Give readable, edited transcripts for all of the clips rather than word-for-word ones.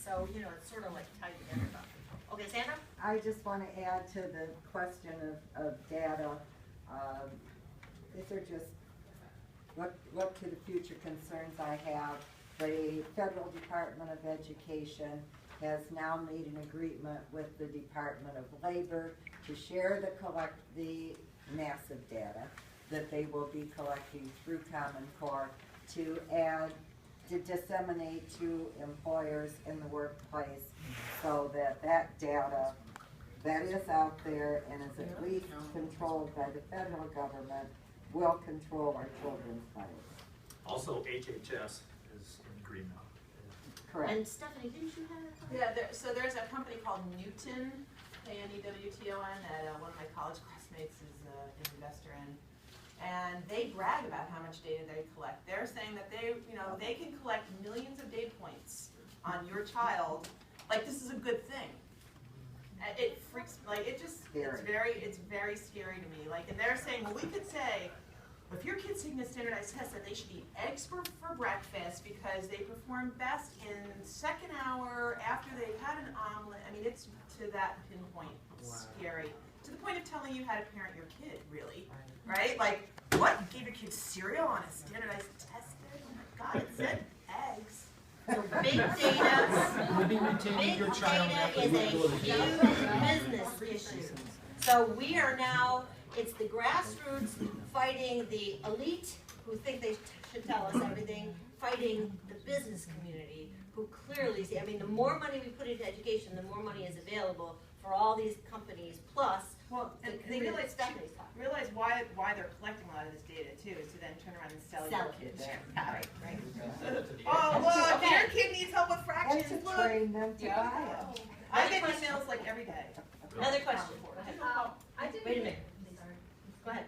So, you know, it's sort of like tied together. Okay, Sandra? I just want to add to the question of data. These are just what to the future concerns I have. The Federal Department of Education has now made an agreement with the Department of Labor to share the massive data that they will be collecting through Common Core to disseminate to employers in the workplace, so that data that is out there and is at least controlled by the federal government will control our children's lives. Also, HHS is in agreement. Correct. And Stephanie, didn't you have a Yeah, so there's a company called Newton, K-N-E-W-T-O-N, that one of my college classmates is an investor in. And they brag about how much data they collect. They're saying that they can collect millions of data points on your child. Like, this is a good thing. It freaks, like, it's very scary to me. Like, and they're saying, well, we could say, if your kid's taking a standardized test, that they should eat eggs for breakfast because they perform best in second hour after they've had an omelet. I mean, it's to that pinpoint scary. To the point of telling you how to parent your kid, really. Right? Like, what? You gave your kid cereal on a standardized test? Oh my God, it said eggs. So big data is a huge business issue. So we are now, it's the grassroots fighting the elite who think they should tell us everything, fighting the business community who clearly see, I mean, the more money we put into education, the more money is available for all these companies, plus and they realize why they're collecting a lot of this data too, is to then turn around and sell your kids. Right. Oh, look, your kid needs help with fractions. And to train them to buy it. I get emails like every day. Another question. Wait a minute. Go ahead.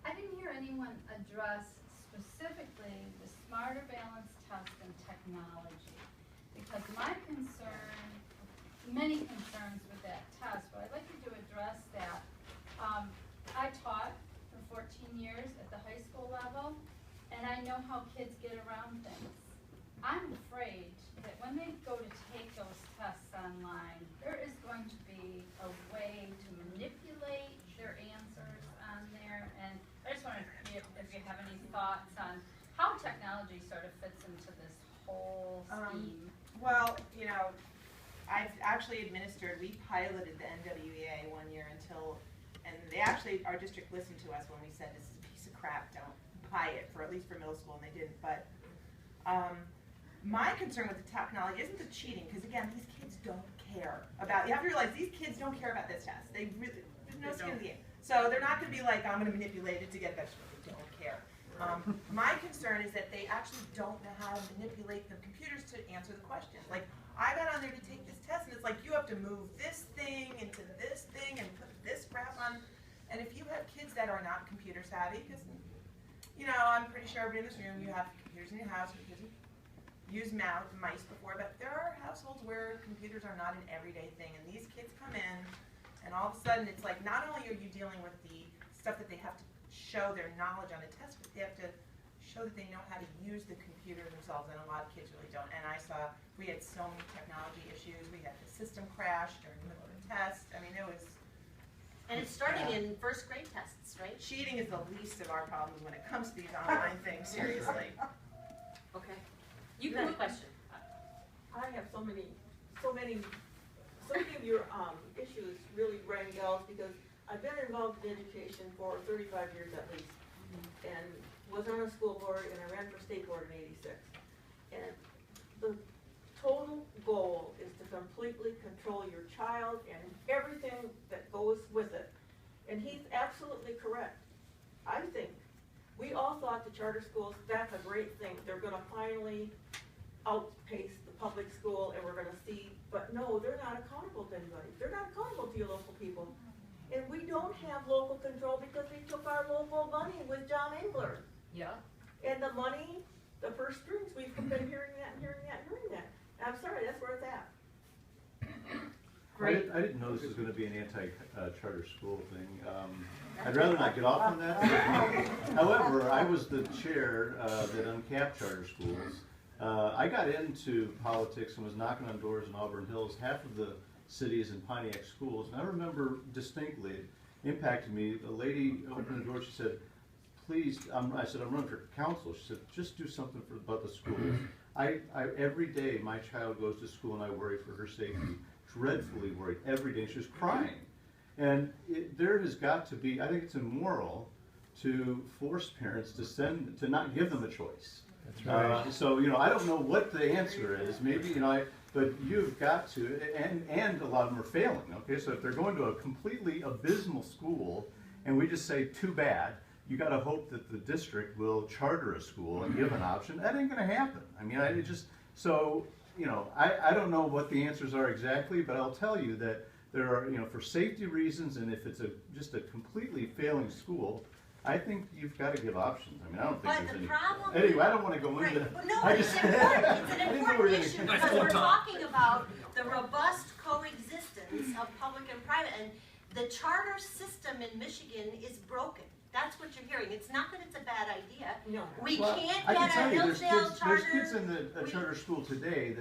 I didn't hear anyone address specifically the Smarter Balance test and technology, because my concern, many concerns with that test, but I'd like you to address that. I taught for 14 years at the high school level, and I know how kids get around things. I'm afraid that when they go to take those tests online, there is going to be a way to manipulate their answers on there, and I just wanted to see if you have any thoughts on how technology sort of fits into this whole scheme. Well, you know, I've actually administered, we piloted the NWEA one year and they actually, our district listened to us when we said this is a piece of crap, don't buy it, at least for middle school, and they didn't. But my concern with the technology isn't the cheating, because again, these kids don't care about, you have to realize these kids don't care about this test. They really, there's no skin in the game. So they're not going to be like, I'm going to manipulate it to get vegetables. They don't care. My concern is that they actually don't know how to manipulate the computers to answer the question. Like, I got on there to take this test, and it's like, you have to move this thing into this thing and put this crap on. And if you have kids that are not computer savvy, because, you know, I'm pretty sure everybody in this room, you have computers in your house, because you use mice before, but there are households where computers are not an everyday thing, and these kids come in, and all of a sudden, it's like, not only are you dealing with the stuff that they have to show their knowledge on a test, but they have to show that they know how to use the computer themselves, and a lot of kids really don't. And I saw, we had so many technology issues. We had the system crash during the middle of the test. I mean, it was... And it's starting in first grade tests, right? Cheating is the least of our problems when it comes to these online things, seriously. Okay. You got a question. I have so many of your issues really rang bells, because I've been involved in education for 35 years at least, and was on a school board, and I ran for state board in '86. And the total goal is to completely control your child and everything that goes with it. And he's absolutely correct. I think we all thought the charter schools, that's a great thing. They're going to finally outpace the public school, and we're going to see, but no, they're not accountable to anybody. They're not accountable to your local people. And we don't have local control because they took our local money with John Engler. Yeah. And the money, the purse strings, we've been hearing that. And I'm sorry, that's where it's at. Great. I didn't know this was going to be an anti-charter school thing. I'd rather not get off on that. However, I was the chair that uncapped charter schools I got into politics and was knocking on doors in Auburn Hills, half of the cities and Pontiac schools, and I remember distinctly, it impacted me. A lady opened the door, she said, please, I said, I'm running for council. She said, just do something about the schools. Every day my child goes to school and I worry for her safety, dreadfully worried every day. She was crying. And there has got to be, I think it's immoral to force parents to not give them a choice. That's right. So, I don't know what the answer is. Maybe, but you've got to, and a lot of them are failing, okay? So if they're going to a completely abysmal school and we just say, too bad, you got to hope that the district will charter a school and give an option. That ain't going to happen. I mean, I don't know what the answers are exactly, but I'll tell you that there are, for safety reasons, and if it's just a completely failing school, I think you've got to give options. I mean, I don't think But there's the any. problem. Anyway, I don't want to go Right, into. but no, I it's just- important, it's I an didn't know we were important gonna- issue, Nice because we're full talking about the robust coexistence of public and private, and the charter system in Michigan is broken. That's what you're hearing, it's not that it's a bad idea, No. we Well, can't I can get tell a you, there's Hillsdale kids, charter. there's kids in a we- charter school today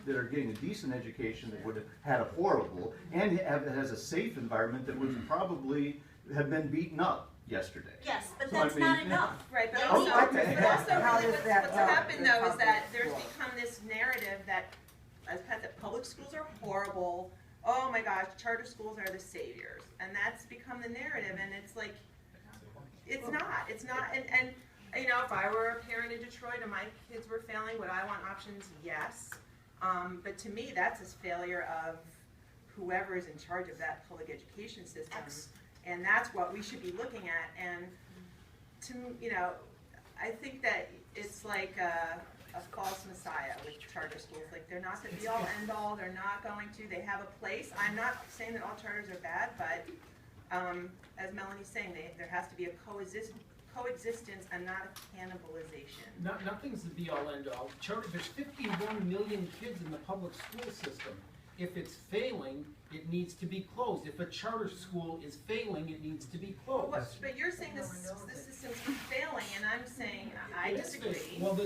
that are getting a decent education that would have had a horrible, and has a safe environment that would probably have been beaten up yesterday. Yes, but So, I that's mean, not enough. Right, but They also, need- okay. but also How really does that what's help happened the though is that public there's school? become this narrative that, as Pat said, public schools are horrible. Oh my gosh, charter schools are the saviors, and that's become the narrative. And it's like, it's not. And if I were a parent in Detroit and my kids were failing, would I want options? Yes. But to me, that's a failure of whoever is in charge of that public education system. And that's what we should be looking at. And I think that it's like a false messiah with charter schools. Like, they're not the be all end all. They're not going to. They have a place. I'm not saying that all charters are bad, but as Melanie's saying, there has to be a coexistence and not a cannibalization. Nothing's the be all end all. There's 51 million kids in the public school system. If it's failing, it needs to be closed. If a charter school is failing, it needs to be closed. But you're saying this system's failing, and I'm saying I It is disagree. failing. Well, the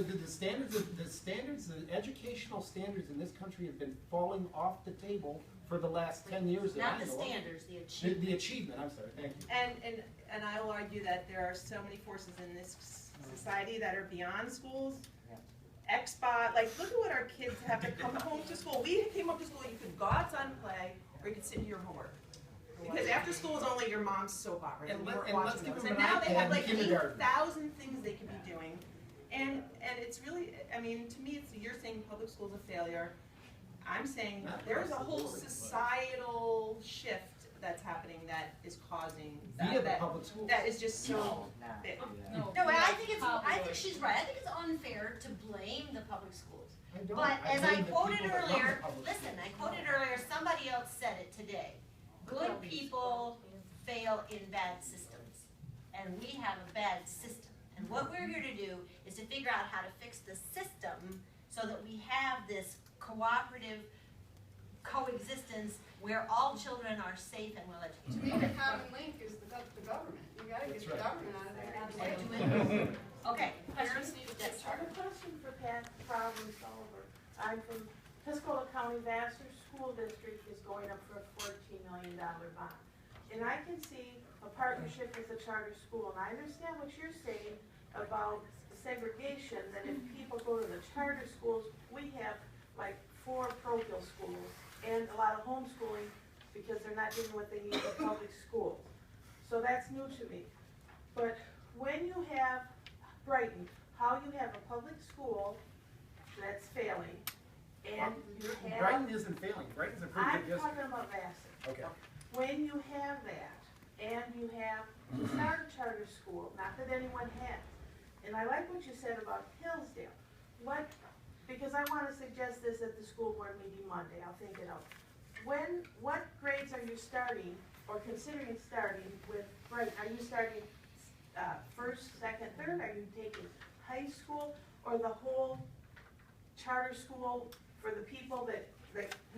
educational standards in this country have been falling off the table for the last 10 years that Not I the know of. standards, the achievement. The achievement, I'm sorry, thank you. And I will argue that there are so many forces in this society that are beyond schools. Xbox, like, look at what our kids have to come home to school. We came up to school, you could go outside and play, or you could sit in your homework. Because after school is only your mom's soap opera, and And you weren't let's watching give those. them And an now they iPad have in like kindergarten. 8,000 things they could be doing. And it's really, I mean, to me, you're saying public school's a failure. I'm saying there's a whole societal shift that's happening that is causing Via the that public schools. that is just so big. No, I think she's right, I think it's unfair to blame the public schools. I don't. But as I blame the quoted people that run the earlier, public listen, schools. I quoted earlier, somebody else said it today. Good people fail in bad systems, and we have a bad system. And what we're here to do is to figure out how to fix the system so that we have this cooperative coexistence where all children are safe and well To educated. me, the common link is the government. You gotta get That's the right. government out of there. Absolutely. Okay. Parents need to get I have a question for Pat Problem Solver. I'm from Tuscola County. Vassar School District is going up for a $14 million bond. And I can see a partnership with a charter school, and I understand what you're saying about segregation, that if people go to the charter schools, we have like 4 parochial schools and a lot of homeschooling because they're not getting what they need in public schools. So that's new to me. But when you have Brighton, how you have a public school that's failing, and you have. Brighton isn't failing. Brighton's a pretty I'm good district. talking about Vassar. Okay. When you have that, and you have to start a charter school, not that anyone has, and I like what you said about Hillsdale. Because I want to suggest this at the school board meeting Monday, I'll think it out. What grades are you starting, or considering starting with Brighton? Are you starting first, second, third? Are you taking high school, or the whole charter school for the people that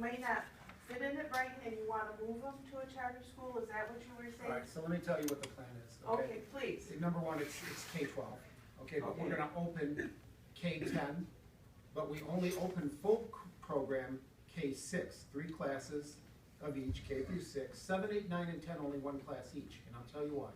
may not fit in at Brighton and you want to move them to a charter school? Is that what you were All saying? right, so let me tell you what the plan is, Okay, please. Number one, it's K-12, okay, but we're Okay. gonna open K-10 but we only open full program K-6, 3 classes of each, K through 6, 7, 8, 9, and 10, only 1 class each, and I'll tell you why.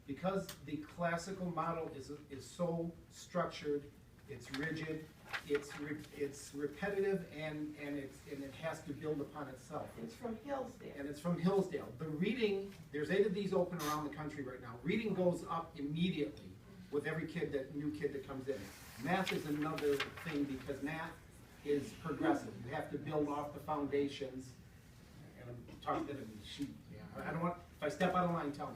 Because the classical model is so structured, it's rigid, it's repetitive, and it has to build upon itself. It's from Hillsdale. And it's from Hillsdale. The reading, there's 8 of these open around the country right now. Reading goes up immediately with every new kid that comes in. Math is another thing because math is progressive. You have to build off the foundations. And I'm talking to the sheet. I don't want, if I step out of line, tell me.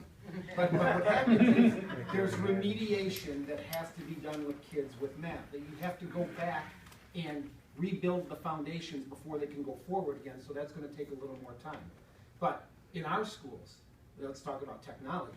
But what happens is there's remediation that has to be done with kids with math. That you have to go back and rebuild the foundations before they can go forward again. So that's going to take a little more time. But in our schools, let's talk about technology.